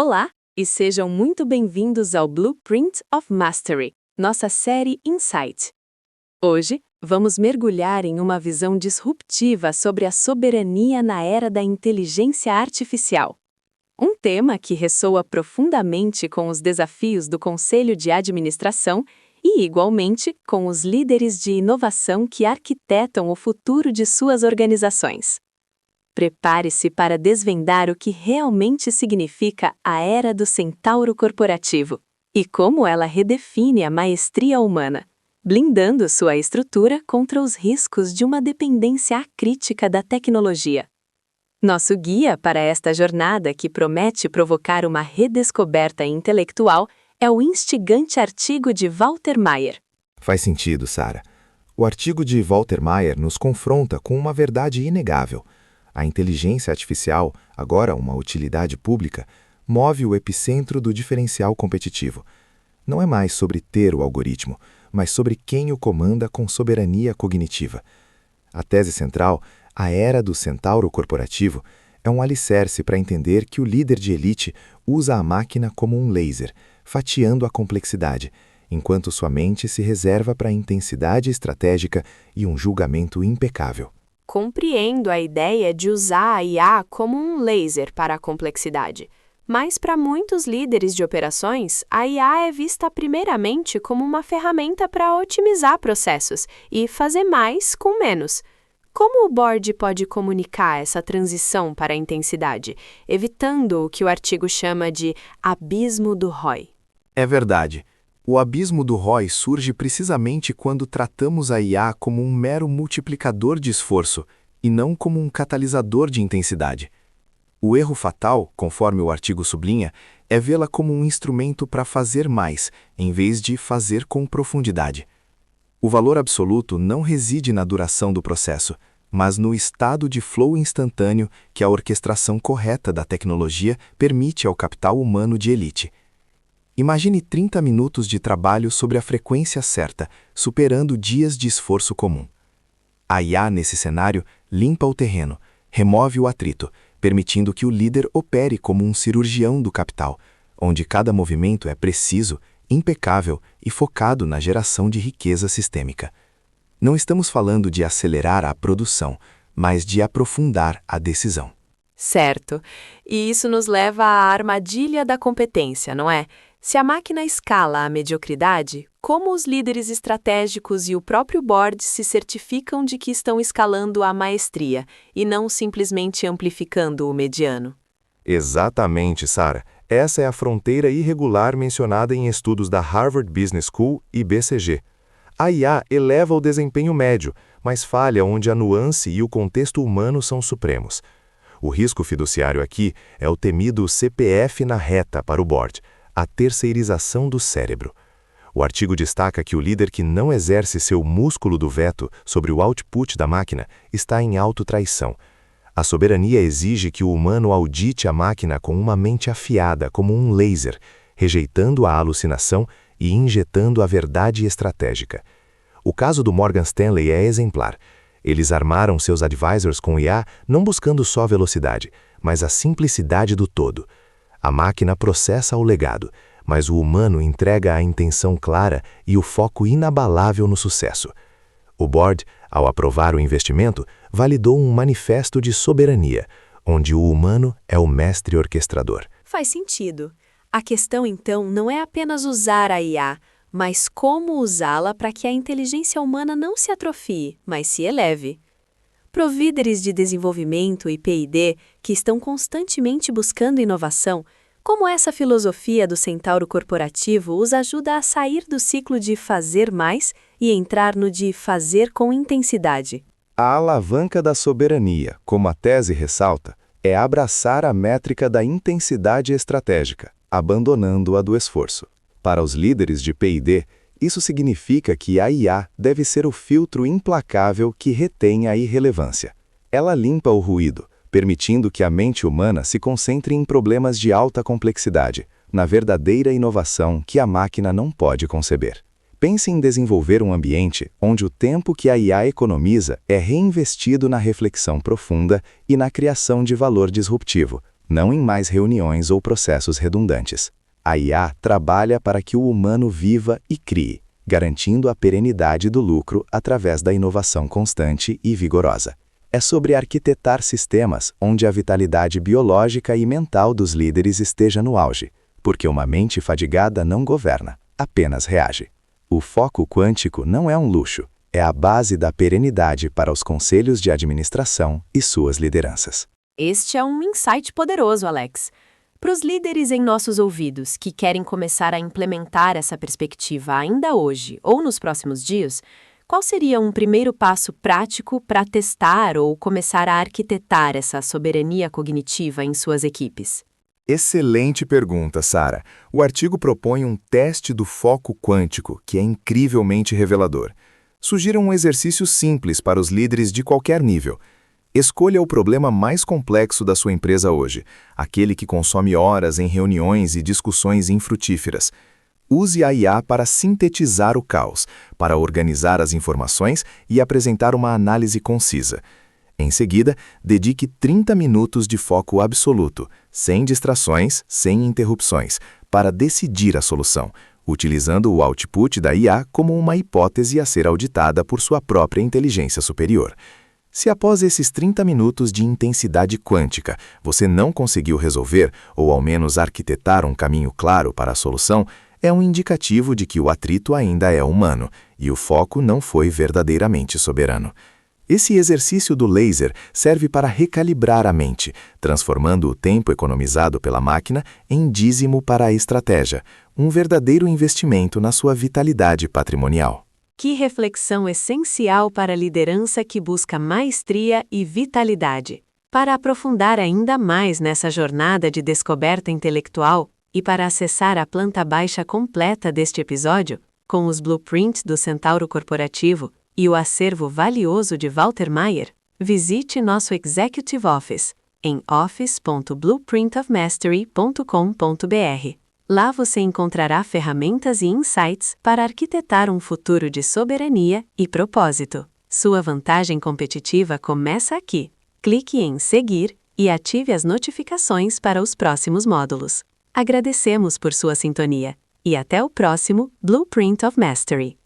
Olá e sejam muito bem-vindos ao Blueprint of Mastery, nossa série Insight. Hoje, vamos mergulhar em uma visão disruptiva sobre a soberania na era da inteligência artificial. Um tema que ressoa profundamente com os desafios do Conselho de Administração e, igualmente, com os líderes de inovação que arquitetam o futuro de suas organizações. Prepare-se para desvendar o que realmente significa a era do centauro corporativo e como ela redefine a maestria humana, blindando sua estrutura contra os riscos de uma dependência acrítica da tecnologia. Nosso guia para esta jornada, que promete provocar uma redescoberta intelectual, é o instigante artigo de Walter Maier. Faz sentido, Sarah. O artigo de Walter Maier nos confronta com uma verdade inegável. A inteligência artificial, agora uma utilidade pública, move o epicentro do diferencial competitivo. Não é mais sobre ter o algoritmo, mas sobre quem o comanda com soberania cognitiva. A tese central, a era do centauro corporativo, é um alicerce para entender que o líder de elite usa a máquina como um laser, fatiando a complexidade, enquanto sua mente se reserva para a intensidade estratégica e um julgamento impecável. Compreendo a ideia de usar a IA como um laser para a complexidade, mas para muitos líderes de operações, a IA é vista primeiramente como uma ferramenta para otimizar processos e fazer mais com menos. Como o board pode comunicar essa transição para a intensidade, evitando o que o artigo chama de abismo do ROI? É verdade. O abismo do ROI surge precisamente quando tratamos a IA como um mero multiplicador de esforço e não como um catalisador de intensidade. O erro fatal, conforme o artigo sublinha, é vê-la como um instrumento para fazer mais, em vez de fazer com profundidade. O valor absoluto não reside na duração do processo, mas no estado de flow instantâneo que a orquestração correta da tecnologia permite ao capital humano de elite. Imagine 30 minutos de trabalho sobre a frequência certa, superando dias de esforço comum. A IA, nesse cenário, limpa o terreno, remove o atrito, permitindo que o líder opere como um cirurgião do capital, onde cada movimento é preciso, impecável e focado na geração de riqueza sistêmica. Não estamos falando de acelerar a produção, mas de aprofundar a decisão. Certo. E isso nos leva à armadilha da competência, não é? Se a máquina escala a mediocridade, como os líderes estratégicos e o próprio board se certificam de que estão escalando a maestria e não simplesmente amplificando o mediano? Exatamente, Sarah. Essa é a fronteira irregular mencionada em estudos da Harvard Business School e BCG. A IA eleva o desempenho médio, mas falha onde a nuance e o contexto humano são supremos. O risco fiduciário aqui é o temido CPF na reta para o board, a terceirização do cérebro. O artigo destaca que o líder que não exerce seu músculo do veto sobre o output da máquina está em autotraição. A soberania exige que o humano audite a máquina com uma mente afiada como um laser, rejeitando a alucinação e injetando a verdade estratégica. O caso do Morgan Stanley é exemplar. Eles armaram seus advisors com IA não buscando só velocidade, mas a simplicidade do todo. A máquina processa o legado, mas o humano entrega a intenção clara e o foco inabalável no sucesso. O board, ao aprovar o investimento, validou um manifesto de soberania, onde o humano é o mestre orquestrador. Faz sentido. A questão, então, não é apenas usar a IA, mas como usá-la para que a inteligência humana não se atrofie, mas se eleve. Para os líderes de desenvolvimento e P&D que estão constantemente buscando inovação, como essa filosofia do centauro corporativo os ajuda a sair do ciclo de fazer mais e entrar no de fazer com intensidade? A alavanca da soberania, como a tese ressalta, é abraçar a métrica da intensidade estratégica, abandonando a do esforço. Para os líderes de P&D, isso significa que a IA deve ser o filtro implacável que retém a irrelevância. Ela limpa o ruído, permitindo que a mente humana se concentre em problemas de alta complexidade, na verdadeira inovação que a máquina não pode conceber. Pense em desenvolver um ambiente onde o tempo que a IA economiza é reinvestido na reflexão profunda e na criação de valor disruptivo, não em mais reuniões ou processos redundantes. A IA trabalha para que o humano viva e crie, garantindo a perenidade do lucro através da inovação constante e vigorosa. É sobre arquitetar sistemas onde a vitalidade biológica e mental dos líderes esteja no auge, porque uma mente fadigada não governa, apenas reage. O foco quântico não é um luxo, é a base da perenidade para os conselhos de administração e suas lideranças. Este é um insight poderoso, Alex. Para os líderes em nossos ouvidos que querem começar a implementar essa perspectiva ainda hoje ou nos próximos dias, qual seria um primeiro passo prático para testar ou começar a arquitetar essa soberania cognitiva em suas equipes? Excelente pergunta, Sara. O artigo propõe um teste do foco quântico, que é incrivelmente revelador. Sugira um exercício simples para os líderes de qualquer nível. Escolha o problema mais complexo da sua empresa hoje, aquele que consome horas em reuniões e discussões infrutíferas. Use a IA para sintetizar o caos, para organizar as informações e apresentar uma análise concisa. Em seguida, dedique 30 minutos de foco absoluto, sem distrações, sem interrupções, para decidir a solução, utilizando o output da IA como uma hipótese a ser auditada por sua própria inteligência superior. Se após esses 30 minutos de intensidade quântica você não conseguiu resolver ou ao menos arquitetar um caminho claro para a solução, é um indicativo de que o atrito ainda é humano e o foco não foi verdadeiramente soberano. Esse exercício do laser serve para recalibrar a mente, transformando o tempo economizado pela máquina em dízimo para a estratégia, um verdadeiro investimento na sua vitalidade patrimonial. Que reflexão essencial para a liderança que busca maestria e vitalidade. Para aprofundar ainda mais nessa jornada de descoberta intelectual e para acessar a planta baixa completa deste episódio, com os blueprints do Centauro Corporativo e o acervo valioso de Walter Mayer, visite nosso Executive Office em office.blueprintofmastery.com.br. Lá você encontrará ferramentas e insights para arquitetar um futuro de soberania e propósito. Sua vantagem competitiva começa aqui. Clique em seguir e ative as notificações para os próximos módulos. Agradecemos por sua sintonia e até o próximo Blueprint of Mastery.